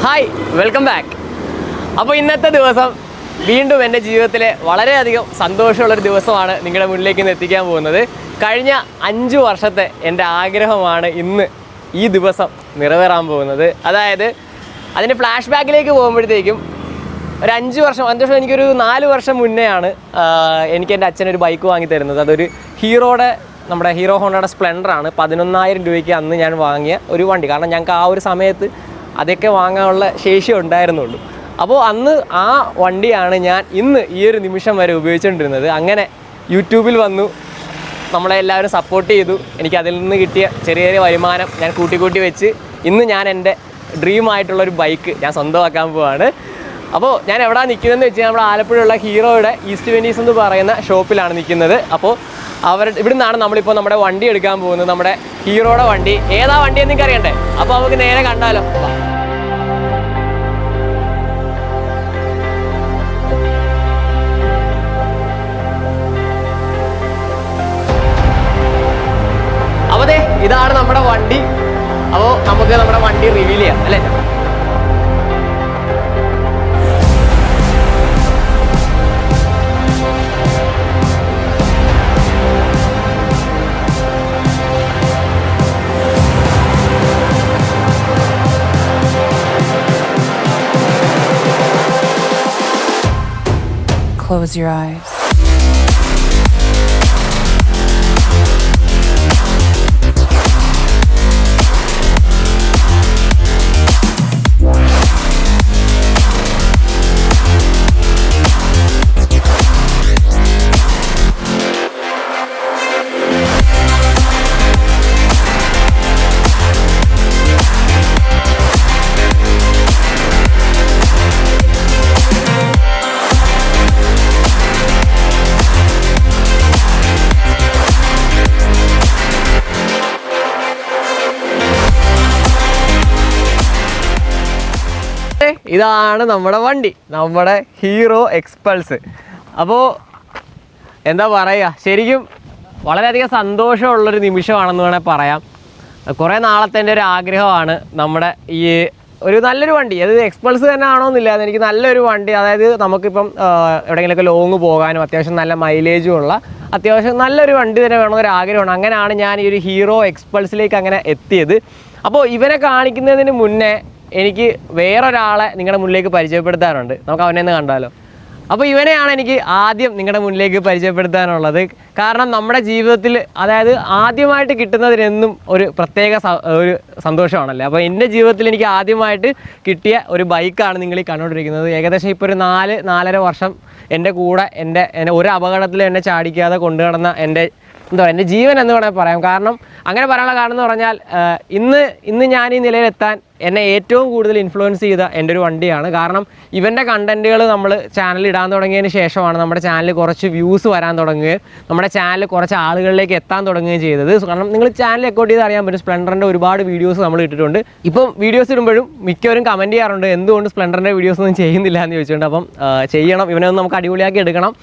Hi, welcome back. അപ്പോൾ ഇന്നത്തെ ദിവസം വീണ്ടും എൻ്റെ ജീവിതത്തിലെ വളരെയധികം സന്തോഷമുള്ളൊരു ദിവസമാണ് നിങ്ങളുടെ മുന്നിലേക്ക് ഇന്ന് എത്തിക്കാൻ പോകുന്നത്. കഴിഞ്ഞ 5 വർഷത്തെ എൻ്റെ ആഗ്രഹമാണ് ഇന്ന് ഈ ദിവസം നിറവേറാൻ പോകുന്നത്. അതായത് അതിൻ്റെ ഫ്ലാഷ് ബാക്കിലേക്ക് പോകുമ്പോഴത്തേക്കും ഒരു 5 വർഷം എനിക്കൊരു 4 വർഷം മുന്നെയാണ് എനിക്ക് എൻ്റെ അച്ഛനൊരു ബൈക്ക് വാങ്ങി തരുന്നത്. അതൊരു നമ്മുടെ ഹീറോ ഹോണ്ടയുടെ സ്പ്ലെൻഡറാണ്. 11,000 രൂപയ്ക്ക് അന്ന് ഞാൻ വാങ്ങിയ ഒരു വണ്ടി. കാരണം ഞങ്ങൾക്ക് ആ ഒരു സമയത്ത് അതൊക്കെ വാങ്ങാനുള്ള ശേഷി ഉണ്ടായിരുന്നുള്ളൂ. അപ്പോൾ അന്ന് ആ വണ്ടിയാണ് ഞാൻ ഇന്ന് ഈ ഒരു നിമിഷം വരെ ഉപയോഗിച്ചുകൊണ്ടിരുന്നത്. അങ്ങനെ യൂട്യൂബിൽ വന്നു, നമ്മളെ എല്ലാവരും സപ്പോർട്ട് ചെയ്തു. എനിക്ക് അതിൽ നിന്ന് കിട്ടിയ ചെറിയ ചെറിയ വരുമാനം ഞാൻ കൂട്ടി വെച്ച് ഇന്ന് ഞാൻ എൻ്റെ ഡ്രീമായിട്ടുള്ളൊരു ബൈക്ക് ഞാൻ സ്വന്തമാക്കാൻ പോവാണ്. അപ്പോൾ ഞാൻ എവിടെ നിൽക്കുന്നതെന്ന് വെച്ച് കഴിഞ്ഞാൽ നമ്മുടെ ആലപ്പുഴയുള്ള ഹീറോയുടെ ഈസ്റ്റ് വെനീസ് എന്ന് പറയുന്ന ഷോപ്പിലാണ് നിൽക്കുന്നത്. അപ്പോൾ ഇവിടെ നിന്നാണ് നമ്മളിപ്പോൾ നമ്മുടെ വണ്ടി എടുക്കാൻ പോകുന്നത്, നമ്മുടെ ഹീറോയുടെ വണ്ടി. ഏതാ വണ്ടി എന്ന് നിങ്ങൾക്ക് അറിയണ്ടേ? അപ്പോൾ നമുക്ക് നേരെ കണ്ടാലോ. അപ്പോൾ ഇതാണ് നമ്മുടെ വണ്ടി. അപ്പോൾ നമുക്ക് നമ്മുടെ വണ്ടി റിവീൽ ചെയ്യാം അല്ലേ? Close your eyes. ഇതാണ് നമ്മുടെ വണ്ടി, നമ്മുടെ ഹീറോ എക്സ്പൾസ്. അപ്പോൾ എന്താ പറയുക, ശരിക്കും വളരെയധികം സന്തോഷമുള്ളൊരു നിമിഷമാണെന്ന് വേണേൽ പറയാം. കുറേ നാളത്തെ എൻ്റെ ഒരു ആഗ്രഹമാണ് നമ്മുടെ ഈ ഒരു നല്ലൊരു വണ്ടി. അത് എക്സ്പൾസ് തന്നെ ആണോന്നില്ല, എനിക്ക് നല്ലൊരു വണ്ടി, അതായത് നമുക്കിപ്പം എവിടെയെങ്കിലുമൊക്കെ ലോങ് പോകാനും അത്യാവശ്യം നല്ല മൈലേജും ഉള്ള അത്യാവശ്യം നല്ലൊരു വണ്ടി തന്നെ വേണമെന്നൊരു ആഗ്രഹമാണ്. അങ്ങനെയാണ് ഞാൻ ഈ ഒരു ഹീറോ എക്സ്പൾസിലേക്ക് അങ്ങനെ എത്തിയത്. അപ്പോൾ ഇവനെ കാണിക്കുന്നതിന് മുന്നേ എനിക്ക് വേറൊരാളെ നിങ്ങളുടെ മുന്നിലേക്ക് പരിചയപ്പെടുത്താനുണ്ട്. നമുക്ക് അവനെ ഒന്ന് കണ്ടാലോ. അപ്പോൾ ഇവനെയാണ് എനിക്ക് ആദ്യം നിങ്ങളുടെ മുന്നിലേക്ക് പരിചയപ്പെടുത്താനുള്ളത്. കാരണം നമ്മുടെ ജീവിതത്തിൽ, അതായത് ആദ്യമായിട്ട് കിട്ടുന്നതിനെന്നും ഒരു പ്രത്യേക ഒരു സന്തോഷമാണല്ലേ. അപ്പോൾ എൻ്റെ ജീവിതത്തിൽ എനിക്ക് ആദ്യമായിട്ട് കിട്ടിയ ഒരു ബൈക്കാണ് നിങ്ങൾ ഈ കണ്ടുകൊണ്ടിരിക്കുന്നത്. ഏകദേശം ഇപ്പോൾ ഒരു 4-4.5 വർഷം എൻ്റെ കൂടെ എൻ്റെ ഒരു അപകടത്തിൽ എന്നെ ചാടിക്കാതെ കൊണ്ടുനടന്ന എൻ്റെ ജീവൻ എന്ന് വേണമെങ്കിൽ പറയാം. കാരണം അങ്ങനെ പറയാനുള്ള കാരണം എന്ന് പറഞ്ഞാൽ ഇന്ന് ഞാൻ ഈ നിലയിലെത്താൻ എന്നെ ഏറ്റവും കൂടുതൽ ഇൻഫ്ലുവൻസ് ചെയ്ത എൻ്റെ ഒരു വണ്ടിയാണ്. കാരണം ഇവൻ്റെ കണ്ടൻറ്റുകൾ നമ്മൾ ചാനലിൽ ഇടാൻ തുടങ്ങിയതിന് ശേഷമാണ് നമ്മുടെ ചാനലിൽ കുറച്ച് വ്യൂസ് വരാൻ തുടങ്ങുകയും നമ്മുടെ ചാനൽ കുറച്ച് ആളുകളിലേക്ക് എത്താൻ തുടങ്ങുകയും ചെയ്തത്. കാരണം നിങ്ങൾ ചാനൽ അക്കൗണ്ട് ചെയ്ത് അറിയാൻ പറ്റും, സ്പ്ലെൻഡറിൻ്റെ ഒരുപാട് വീഡിയോസ് നമ്മൾ ഇട്ടിട്ടുണ്ട്. ഇപ്പം വീഡിയോസ് ഇടുമ്പോഴും മിക്കവരും കമൻറ്റ് ചെയ്യാറുണ്ട്, എന്തുകൊണ്ട് സ്പ്ലെൻഡറിൻ്റെ വീഡിയോസ് ഒന്നും ചെയ്യുന്നില്ല എന്ന് ചോദിച്ചുകൊണ്ട്. അപ്പം ചെയ്യണം, ഇവനെ ഒന്ന് നമുക്ക് അടിപൊളിയാക്കി എടുക്കണം.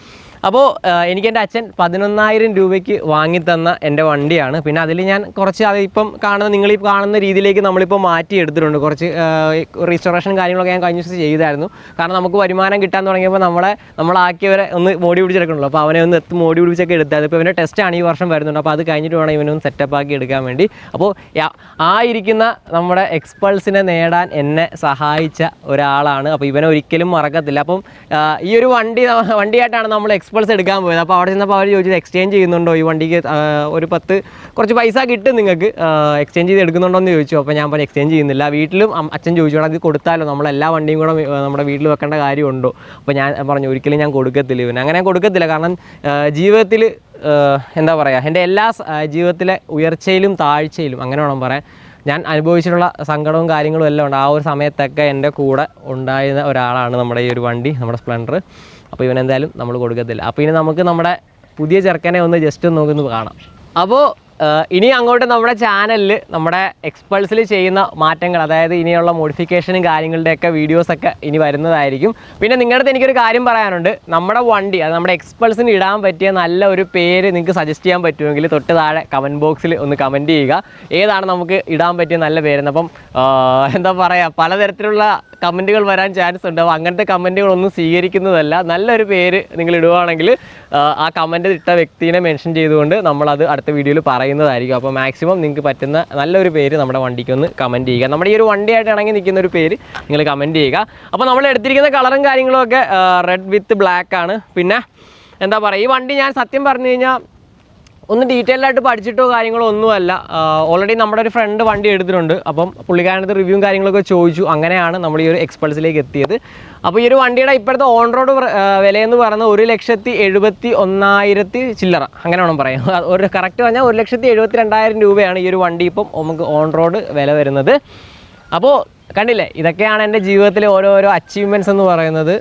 അപ്പോൾ എനിക്ക് എൻ്റെ അച്ഛൻ 11,000 രൂപയ്ക്ക് വാങ്ങിത്തന്ന എൻ്റെ വണ്ടിയാണ്. പിന്നെ അതിൽ ഞാൻ കുറച്ച് അതിപ്പം നിങ്ങളീ കാണുന്ന രീതിയിലേക്ക് നമ്മളിപ്പോൾ മാറ്റിയെടുത്തിട്ടുണ്ട്. കുറച്ച് റീസ്റ്റോറേഷൻ കാര്യങ്ങളൊക്കെ ഞാൻ കഴിഞ്ഞ ദിവസം ചെയ്തായിരുന്നു. കാരണം നമുക്ക് വരുമാനം കിട്ടാൻ തുടങ്ങിയപ്പോൾ നമ്മളാക്കിയവരെ ഒന്ന് മോടി പിടിച്ചെടുക്കണല്ലോ. അപ്പോൾ അവനെ ഒന്ന് മോടി പിടിച്ചൊക്കെ എടുത്തത്. ഇപ്പോൾ ഇവൻ്റെ ടെസ്റ്റാണ് ഈ വർഷം വരുന്നുണ്ട്. അപ്പോൾ അത് കഴിഞ്ഞിട്ട് വേണം ഇവനൊന്ന് സെറ്റപ്പാക്കി എടുക്കാൻ വേണ്ടി. അപ്പോൾ ആ ഇരിക്കുന്ന നമ്മുടെ എക്സ്പൾസിനെ നേടാൻ എന്നെ സഹായിച്ച ഒരാളാണ്. അപ്പോൾ ഇവനെ ഒരിക്കലും മറക്കത്തില്ല. അപ്പം ഈ ഒരു വണ്ടിയായിട്ടാണ് നമ്മൾ എക്സ്പൾസ് എടുക്കാൻ പോയത്. അപ്പോൾ അവിടെ ചെന്നപ്പോൾ അവർ ചോദിച്ചത് എക്സ്ചേഞ്ച് ചെയ്യുന്നുണ്ടോ ഈ വണ്ടിക്ക്, കുറച്ച് പൈസ കിട്ടും നിങ്ങൾക്ക്, എക്സ്ചേഞ്ച് ചെയ്ത് എടുക്കുന്നുണ്ടോ എന്ന് ചോദിച്ചു. അപ്പോൾ ഞാൻ പറഞ്ഞു എക്സ്ചേഞ്ച് ചെയ്യുന്നില്ല. വീട്ടിലും അച്ഛൻ ചോദിച്ചു, അത് കൊടുത്താലോ, നമ്മളെല്ലാ വണ്ടിയും കൂടെ നമ്മുടെ വീട്ടിൽ വെക്കേണ്ട കാര്യമുണ്ടോ? അപ്പോൾ ഞാൻ പറഞ്ഞു ഒരിക്കലും ഞാൻ കൊടുക്കത്തില്ല ഇവന്. അങ്ങനെ ഞാൻ കൊടുക്കത്തില്ല. കാരണം ജീവിതത്തിൽ എന്താ പറയുക, എൻ്റെ എല്ലാ ജീവിതത്തിലെ ഉയർച്ചയിലും താഴ്ചയിലും അങ്ങനെ വേണം പറയാൻ, ഞാൻ അനുഭവിച്ചിട്ടുള്ള സങ്കടവും കാര്യങ്ങളും എല്ലാം ഉണ്ട്. ആ ഒരു സമയത്തൊക്കെ എൻ്റെ കൂടെ ഉണ്ടായിരുന്ന ഒരാളാണ് നമ്മുടെ ഈ ഒരു വണ്ടി, നമ്മുടെ സ്പ്ലെൻഡർ. അപ്പോൾ ഇവനെന്തായാലും നമ്മൾ കൊടുക്കത്തില്ല. അപ്പോൾ ഇനി നമുക്ക് നമ്മുടെ പുതിയ ചെറുക്കനെ ഒന്ന് ജസ്റ്റ് നോക്കുന്നു കാണാം. അപ്പോൾ ഇനി അങ്ങോട്ട് നമ്മുടെ ചാനലിൽ നമ്മുടെ എക്സ്പൾസിൽ ചെയ്യുന്ന മാറ്റങ്ങൾ, അതായത് ഇനിയുള്ള മോഡിഫിക്കേഷനും കാര്യങ്ങളുടെയൊക്കെ വീഡിയോസൊക്കെ ഇനി വരുന്നതായിരിക്കും. പിന്നെ നിങ്ങളുടെ അടുത്ത് എനിക്കൊരു കാര്യം പറയാനുണ്ട്. നമ്മുടെ വണ്ടി, അത് നമ്മുടെ എക്സ്പൾസിന് ഇടാൻ പറ്റിയ നല്ല ഒരു പേര് നിങ്ങൾക്ക് സജസ്റ്റ് ചെയ്യാൻ പറ്റുമെങ്കിൽ തൊട്ട് താഴെ കമൻറ്റ് ബോക്സിൽ ഒന്ന് കമൻറ്റ് ചെയ്യുക. ഏതാണ് നമുക്ക് ഇടാൻ പറ്റിയ നല്ല പേരെന്ന്. അപ്പം എന്താ പറയുക, പലതരത്തിലുള്ള കമൻറ്റുകൾ വരാൻ ചാൻസ് ഉണ്ട്. അപ്പോൾ അങ്ങനത്തെ കമൻറ്റുകളൊന്നും സ്വീകരിക്കുന്നതല്ല. നല്ലൊരു പേര് നിങ്ങൾ ഇടുവാണെങ്കിൽ ആ കമൻറ്റ് ഇട്ട വ്യക്തിനെ മെൻഷൻ ചെയ്തുകൊണ്ട് നമ്മളത് അടുത്ത വീഡിയോയിൽ പറയുന്നതായിരിക്കും. അപ്പോൾ മാക്സിമം നിങ്ങൾക്ക് പറ്റുന്ന നല്ലൊരു പേര് നമ്മുടെ വണ്ടിക്ക് ഒന്ന് കമൻറ്റ് ചെയ്യുക. നമ്മുടെ ഈ ഒരു വണ്ടിയായിട്ട് ഇണങ്ങി നിൽക്കുന്ന ഒരു പേര് നിങ്ങൾ കമൻറ്റ് ചെയ്യുക. അപ്പോൾ നമ്മൾ എടുത്തിരിക്കുന്ന കളറും കാര്യങ്ങളും ഒക്കെ റെഡ് വിത്ത് ബ്ലാക്ക് ആണ്. പിന്നെ എന്താ പറയുക, ഈ വണ്ടി ഞാൻ സത്യം പറഞ്ഞു കഴിഞ്ഞാൽ ഒന്ന് ഡീറ്റെയിൽ ആയിട്ട് പഠിച്ചിട്ടോ കാര്യങ്ങളോ ഒന്നുമല്ല. ഓൾറെഡി നമ്മുടെ ഒരു ഫ്രണ്ട് വണ്ടി എടുത്തിട്ടുണ്ട്. അപ്പം പുള്ളിക്കാരനത് റിവ്യൂവും കാര്യങ്ങളൊക്കെ ചോദിച്ചു. അങ്ങനെയാണ് നമ്മൾ ഈ ഒരു എക്സ്പൾസിലേക്ക് എത്തിയത്. അപ്പോൾ ഈ ഒരു വണ്ടിയുടെ ഇപ്പോഴത്തെ ഓൺ റോഡ് വിലയെന്ന് പറയുന്നത് 1,71,000 ചില്ലറ, അങ്ങനെ വേണം പറയാം. ഒരു കറക്റ്റ് പറഞ്ഞാൽ 1,72,000 രൂപയാണ് ഈ ഒരു വണ്ടി ഇപ്പം നമുക്ക് ഓൺ റോഡ് വില വരുന്നത്. അപ്പോൾ കണ്ടില്ലേ, ഇതൊക്കെയാണ് എൻ്റെ ജീവിതത്തിലെ ഓരോരോ അച്ചീവ്മെൻറ്റ്സ് എന്ന് പറയുന്നത്.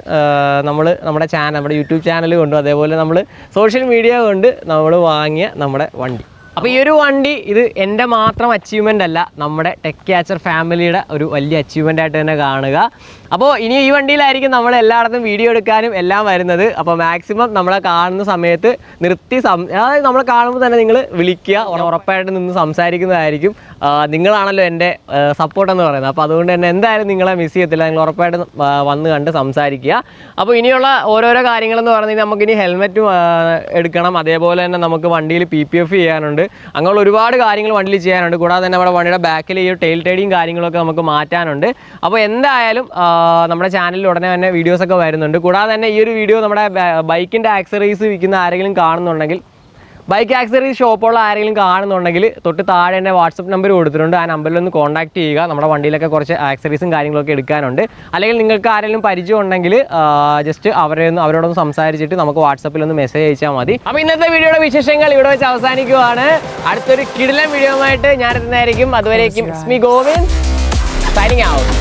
നമ്മുടെ ചാനൽ, നമ്മുടെ യൂട്യൂബ് ചാനൽ കൊണ്ടും അതേപോലെ നമ്മൾ സോഷ്യൽ മീഡിയ കൊണ്ട് നമ്മൾ വാങ്ങിയ നമ്മുടെ വണ്ടി. അപ്പോൾ ഈ ഒരു വണ്ടി ഇത് എൻ്റെ മാത്രം അച്ചീവ്മെൻ്റ് അല്ല, നമ്മുടെ ടെക് ക്യാച്ചർ ഫാമിലിയുടെ ഒരു വലിയ അച്ചീവ്മെൻ്റ് ആയിട്ട് തന്നെ കാണുക. അപ്പോൾ ഇനി ഈ വണ്ടിയിലായിരിക്കും നമ്മൾ എല്ലായിടത്തും വീഡിയോ എടുക്കാനും എല്ലാം വരുന്നത്. അപ്പോൾ മാക്സിമം നമ്മളെ കാണുന്ന സമയത്ത് നിർത്തി അതായത് നമ്മളെ കാണുമ്പോൾ തന്നെ നിങ്ങൾ വിളിക്കുക, ഉറപ്പായിട്ട് നിന്ന് സംസാരിക്കുന്നതായിരിക്കും. നിങ്ങളാണല്ലോ എൻ്റെ സപ്പോർട്ട് എന്ന് പറയുന്നത്. അപ്പോൾ അതുകൊണ്ട് തന്നെ എന്തായാലും നിങ്ങളെ മിസ് ചെയ്യത്തില്ല. നിങ്ങൾ ഉറപ്പായിട്ട് വന്ന് കണ്ട് സംസാരിക്കുക. അപ്പോൾ ഇനിയുള്ള ഓരോരോ കാര്യങ്ങളെന്ന് പറഞ്ഞാൽ നമുക്കിനി ഹെൽമെറ്റും എടുക്കണം. അതേപോലെ തന്നെ നമുക്ക് വണ്ടിയിൽ PPF ചെയ്യാനുണ്ട്. അങ്ങനെയുള്ള ഒരുപാട് കാര്യങ്ങൾ വണ്ടിയിൽ ചെയ്യാനുണ്ട്. കൂടാതെ തന്നെ നമ്മുടെ വണ്ടിയുടെ ബാക്കിൽ ഈ ടെയിൽ ടൈഡിങ് കാര്യങ്ങളൊക്കെ നമുക്ക് മാറ്റാനുണ്ട്. അപ്പോൾ എന്തായാലും നമ്മുടെ ചാനലിൽ ഉടനെ തന്നെ വീഡിയോസൊക്കെ വരുന്നുണ്ട്. കൂടാതെ തന്നെ ഈ ഒരു വീഡിയോ നമ്മുടെ ബൈക്കിൻ്റെ ആക്സറീസ് വിൽക്കുന്ന ആരെങ്കിലും കാണുന്നുണ്ടെങ്കിൽ, ബൈക്ക് ആക്സറീസ് ഷോപ്പുള്ള ആരെങ്കിലും കാണുന്നുണ്ടെങ്കിൽ തൊട്ട് താഴെ തന്നെ വാട്സപ്പ് നമ്പർ കൊടുത്തിട്ടുണ്ട്. ആ നമ്പറിലൊന്ന് കോൺടാക്ട് ചെയ്യുക. നമ്മുടെ വണ്ടിയിലൊക്കെ കുറച്ച് ആക്സറീസും കാര്യങ്ങളൊക്കെ എടുക്കാനുണ്ട്. അല്ലെങ്കിൽ നിങ്ങൾക്ക് ആരെങ്കിലും പരിചയം ഉണ്ടെങ്കിൽ ജസ്റ്റ് അവരോടൊന്ന് സംസാരിച്ചിട്ട് നമുക്ക് വാട്സപ്പിലൊന്ന് മെസ്സേജ് അയച്ചാൽ മതി. അപ്പോൾ ഇന്നത്തെ വീഡിയോയുടെ വിശേഷങ്ങൾ ഇവിടെ വെച്ച് അവസാനിക്കുവാണ്. അടുത്തൊരു കിടിലൻ വീഡിയോ ആയിട്ട് ഞാൻ എത്തുന്നതായിരിക്കും. അതുവരേക്കും സ്മി ഗോവിന്ദ് സൈനിങ് ഔട്ട്.